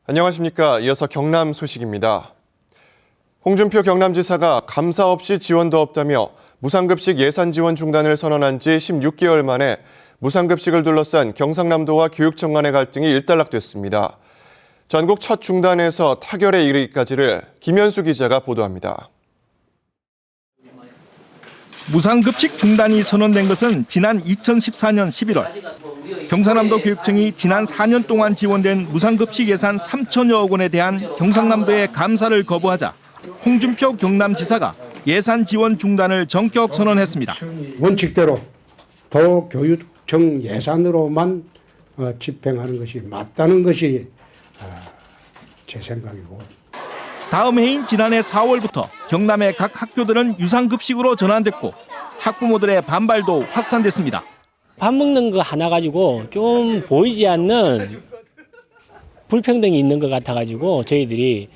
안녕하십니까. 이어서 경남 소식입니다. 홍준표 경남지사가 감사 없이 지원도 없다며 무상급식 예산 지원 중단을 선언한 지 16개월 만에 무상급식을 둘러싼 경상남도와 교육청 간의 갈등이 일단락됐습니다. 전국 첫 중단에서 타결에 이르기까지를 김현수 기자가 보도합니다. 무상급식 중단이 선언된 것은 지난 2014년 11월. 경상남도 교육청이 지난 4년 동안 지원된 무상급식 예산 3천여억 원에 대한 경상남도의 감사를 거부하자 홍준표 경남지사가 예산 지원 중단을 전격 선언했습니다. 원칙대로 도교육청 예산으로만 집행하는 것이 맞다는 것이 제 생각이고. 다음 해인 지난해 4월부터 경남의 각 학교들은 유상급식으로 전환됐고 학부모들의 반발도 확산됐습니다. 밥 먹는 거 하나 가지고 좀 보이지 않는 불평등이 있는 것 같아가지고 저희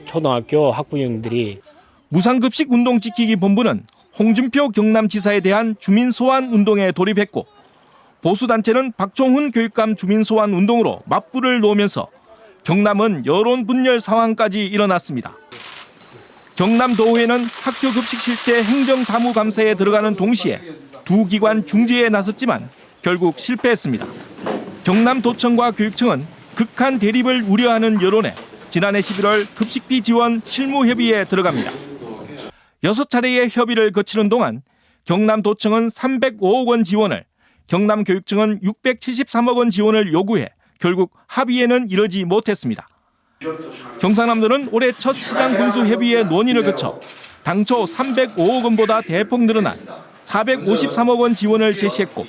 초등학교 학부형들이 무상급식 운동 지키기 본부는 홍준표 경남지사에 대한 주민소환 운동에 돌입했고 보수단체는 박종훈 교육감 주민소환 운동으로 맞불을 놓으면서 경남은 여론 분열 상황까지 일어났습니다. 경남도의회는 학교 급식 실태 행정사무감사에 들어가는 동시에 두 기관 중재에 나섰지만 결국 실패했습니다. 경남도청과 교육청은 극한 대립을 우려하는 여론에 지난해 11월 급식비 지원 실무협의에 들어갑니다. 6차례의 협의를 거치는 동안 경남도청은 305억 원 지원을, 경남교육청은 673억 원 지원을 요구해 결국 합의에는 이르지 못했습니다. 경상남도는 올해 첫 시장군수협의회 논의를 거쳐 당초 305억 원보다 대폭 늘어난 453억 원 지원을 제시했고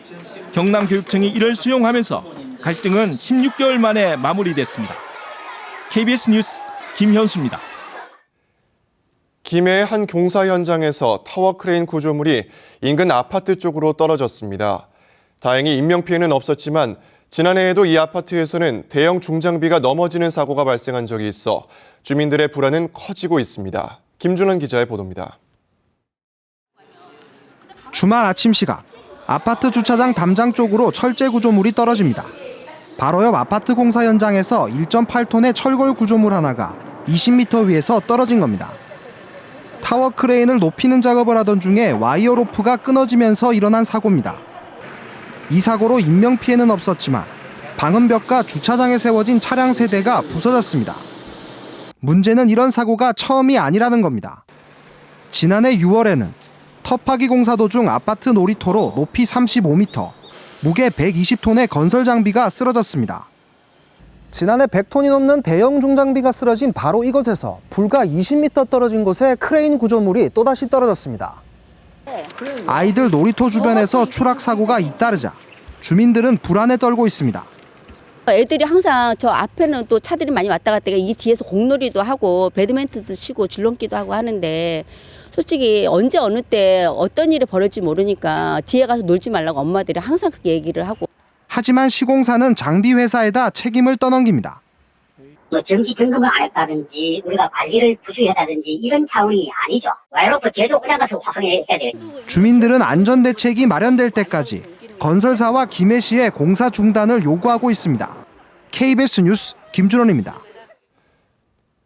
경남교육청이 이를 수용하면서 갈등은 16개월 만에 마무리됐습니다. KBS 뉴스 김현수입니다. 김해의 한 공사 현장에서 타워 크레인 구조물이 인근 아파트 쪽으로 떨어졌습니다. 다행히 인명피해는 없었지만 지난해에도 이 아파트에서는 대형 중장비가 넘어지는 사고가 발생한 적이 있어 주민들의 불안은 커지고 있습니다. 김준원 기자의 보도입니다. 주말 아침 시각 아파트 주차장 담장 쪽으로 철제 구조물이 떨어집니다. 바로 옆 아파트 공사 현장에서 1.8톤의 철골 구조물 하나가 20m 위에서 떨어진 겁니다. 타워 크레인을 높이는 작업을 하던 중에 와이어 로프가 끊어지면서 일어난 사고입니다. 이 사고로 인명피해는 없었지만 방음벽과 주차장에 세워진 차량 세대가 부서졌습니다. 문제는 이런 사고가 처음이 아니라는 겁니다. 지난해 6월에는 터파기 공사 도중 아파트 놀이터로 높이 35m, 무게 120톤의 건설 장비가 쓰러졌습니다. 지난해 100톤이 넘는 대형 중장비가 쓰러진 바로 이곳에서 불과 20m 떨어진 곳에 크레인 구조물이 또다시 떨어졌습니다. 아이들 놀이터 주변에서 추락 사고가 잇따르자 주민들은 불안에 떨고 있습니다. 애들이 항상 저 앞에는 또 차들이 많이 왔다 갔다 이 뒤에서 공놀이도 하고 배드민턴도 치고 줄넘기도 하고 하는데 솔직히 언제 어느 때 어떤 일이 벌어질지 모르니까 뒤에 가서 놀지 말라고 엄마들이 항상 그렇게 얘기를 하고. 하지만 시공사는 장비 회사에다 책임을 떠넘깁니다. 정기 점검을 안 했다든지 우리가 관리를 부주의했다든지 이런 차원이 아니죠. 와이로프 계속 그냥 가서 확인해야 돼요. 주민들은 안전대책이 마련될 때까지 건설사와 김해시의 공사 중단을 요구하고 있습니다. KBS 뉴스 김준원입니다.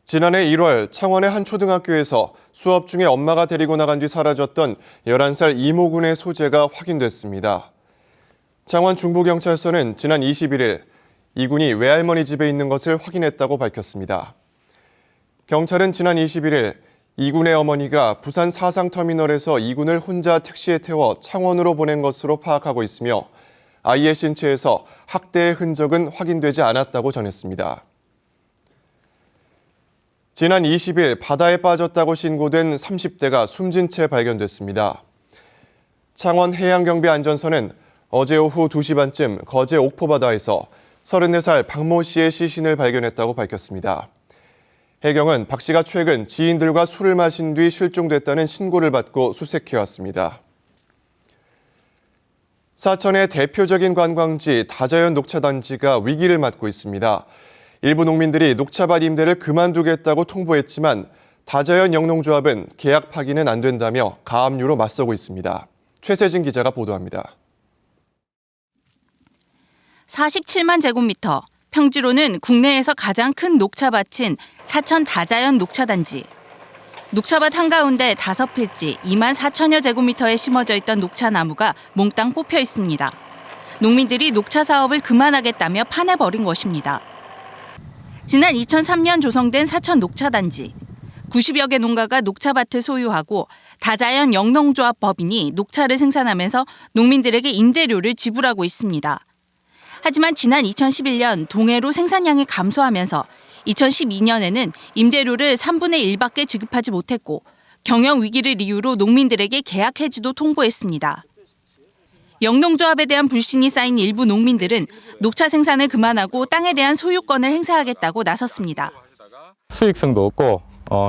지난해 1월 창원의 한 초등학교에서 수업 중에 엄마가 데리고 나간 뒤 사라졌던 11살 이모군의 소재가 확인됐습니다. 창원 중부경찰서는 지난 21일 이군이 외할머니 집에 있는 것을 확인했다고 밝혔습니다. 경찰은 지난 21일 이군의 어머니가 부산 사상터미널에서 이군을 혼자 택시에 태워 창원으로 보낸 것으로 파악하고 있으며 아이의 신체에서 학대의 흔적은 확인되지 않았다고 전했습니다. 지난 20일 바다에 빠졌다고 신고된 30대가 숨진 채 발견됐습니다. 창원 해양경비안전서는 어제 오후 2시 반쯤 거제 옥포바다에서 34살 박모 씨의 시신을 발견했다고 밝혔습니다. 해경은 박 씨가 최근 지인들과 술을 마신 뒤 실종됐다는 신고를 받고 수색해왔습니다. 사천의 대표적인 관광지 다자연 녹차단지가 위기를 맞고 있습니다. 일부 농민들이 녹차밭 임대를 그만두겠다고 통보했지만 다자연 영농조합은 계약 파기는 안 된다며 가압류로 맞서고 있습니다. 최세진 기자가 보도합니다. 47만 제곱미터, 평지로는 국내에서 가장 큰 녹차밭인 사천 다자연 녹차단지. 녹차밭 한가운데 5필지 2만 4천여 제곱미터에 심어져 있던 녹차나무가 몽땅 뽑혀 있습니다. 농민들이 녹차 사업을 그만하겠다며 파내버린 것입니다. 지난 2003년 조성된 사천 녹차단지. 90여 개 농가가 녹차밭을 소유하고 다자연 영농조합 법인이 녹차를 생산하면서 농민들에게 임대료를 지불하고 있습니다. 하지만 지난 2011년 동해로 생산량이 감소하면서 2012년에는 임대료를 3분의 1밖에 지급하지 못했고 경영 위기를 이유로 농민들에게 계약 해지도 통보했습니다. 영농조합에 대한 불신이 쌓인 일부 농민들은 녹차 생산을 그만하고 땅에 대한 소유권을 행사하겠다고 나섰습니다. 수익성도 없고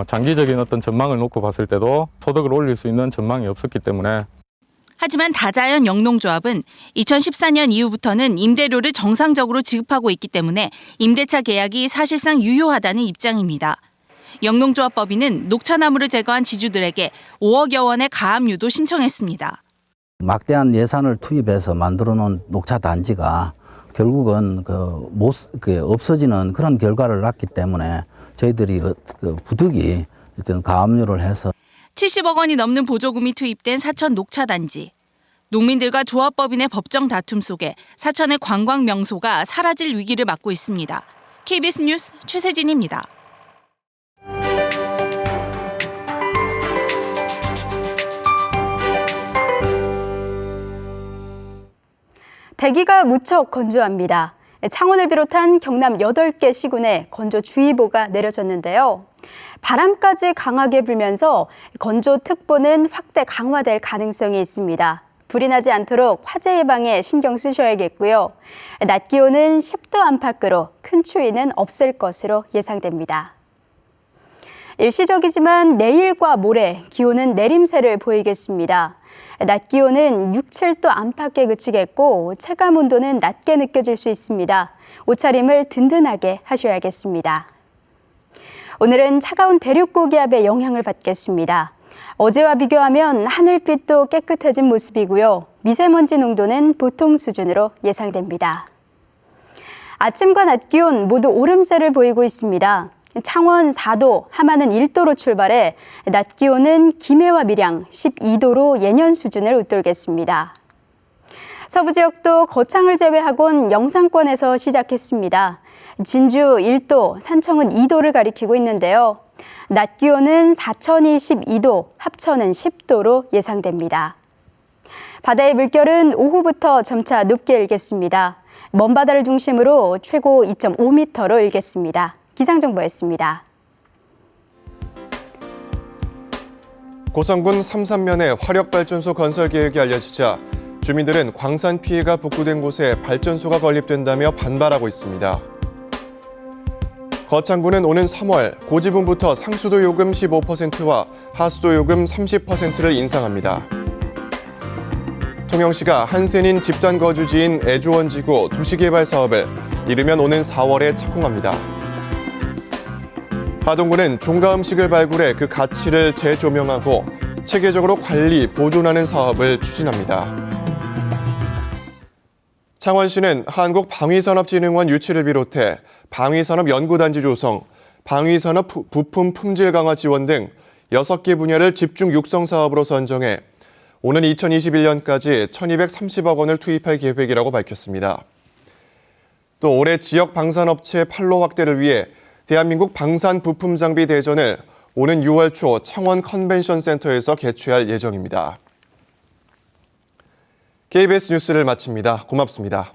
장기적인 어떤 전망을 놓고 봤을 때도 소득을 올릴 수 있는 전망이 없었기 때문에. 하지만 다자연 영농조합은 2014년 이후부터는 임대료를 정상적으로 지급하고 있기 때문에 임대차 계약이 사실상 유효하다는 입장입니다. 영농조합법인은 녹차나무를 제거한 지주들에게 5억여 원의 가압류도 신청했습니다. 막대한 예산을 투입해서 만들어 놓은 녹차 단지가 결국은 없어지는 그런 결과를 낳기 때문에 저희들이 부득이 일단 가압류를 해서 70억 원이 넘는 보조금이 투입된 사천 녹차단지. 농민들과 조합법인의 법정 다툼 속에 사천의 관광 명소가 사라질 위기를 맞고 있습니다. KBS 뉴스 최세진입니다. 대기가 무척 건조합니다. 창원을 비롯한 경남 8개 시군에 건조주의보가 내려졌는데요. 바람까지 강하게 불면서 건조특보는 확대 강화될 가능성이 있습니다. 불이 나지 않도록 화재 예방에 신경 쓰셔야겠고요. 낮 기온은 10도 안팎으로 큰 추위는 없을 것으로 예상됩니다. 일시적이지만 내일과 모레 기온은 내림세를 보이겠습니다. 낮 기온은 6, 7도 안팎에 그치겠고 체감 온도는 낮게 느껴질 수 있습니다. 옷차림을 든든하게 하셔야겠습니다. 오늘은 차가운 대륙 고기압의 영향을 받겠습니다. 어제와 비교하면 하늘빛도 깨끗해진 모습이고요. 미세먼지 농도는 보통 수준으로 예상됩니다. 아침과 낮 기온 모두 오름세를 보이고 있습니다. 창원 4도, 함안은 1도로 출발해 낮 기온은 김해와 밀양 12도로 예년 수준을 웃돌겠습니다. 서부 지역도 거창을 제외하곤 영상권에서 시작했습니다. 진주 1도, 산청은 2도를 가리키고 있는데요. 낮 기온은 사천이 12도, 합천은 10도로 예상됩니다. 바다의 물결은 오후부터 점차 높게 일겠습니다. 먼바다를 중심으로 최고 2.5m로 일겠습니다. 기상정보였습니다. 고성군 삼산면에 화력발전소 건설 계획이 알려지자 주민들은 광산 피해가 복구된 곳에 발전소가 건립된다며 반발하고 있습니다. 거창군은 오는 3월 고지분부터 상수도 요금 15%와 하수도 요금 30%를 인상합니다. 통영시가 한센인 집단 거주지인 애조원지구 도시개발 사업을 이르면 오는 4월에 착공합니다. 하동군은 종가 음식을 발굴해 그 가치를 재조명하고 체계적으로 관리, 보존하는 사업을 추진합니다. 창원시는 한국방위산업진흥원 유치를 비롯해 방위산업연구단지 조성, 방위산업 부품 품질 강화 지원 등 6개 분야를 집중 육성 사업으로 선정해 오는 2021년까지 1,230억 원을 투입할 계획이라고 밝혔습니다. 또 올해 지역 방산업체 판로 확대를 위해 대한민국 방산 부품 장비 대전을 오는 6월 초 창원 컨벤션 센터에서 개최할 예정입니다. KBS 뉴스를 마칩니다. 고맙습니다.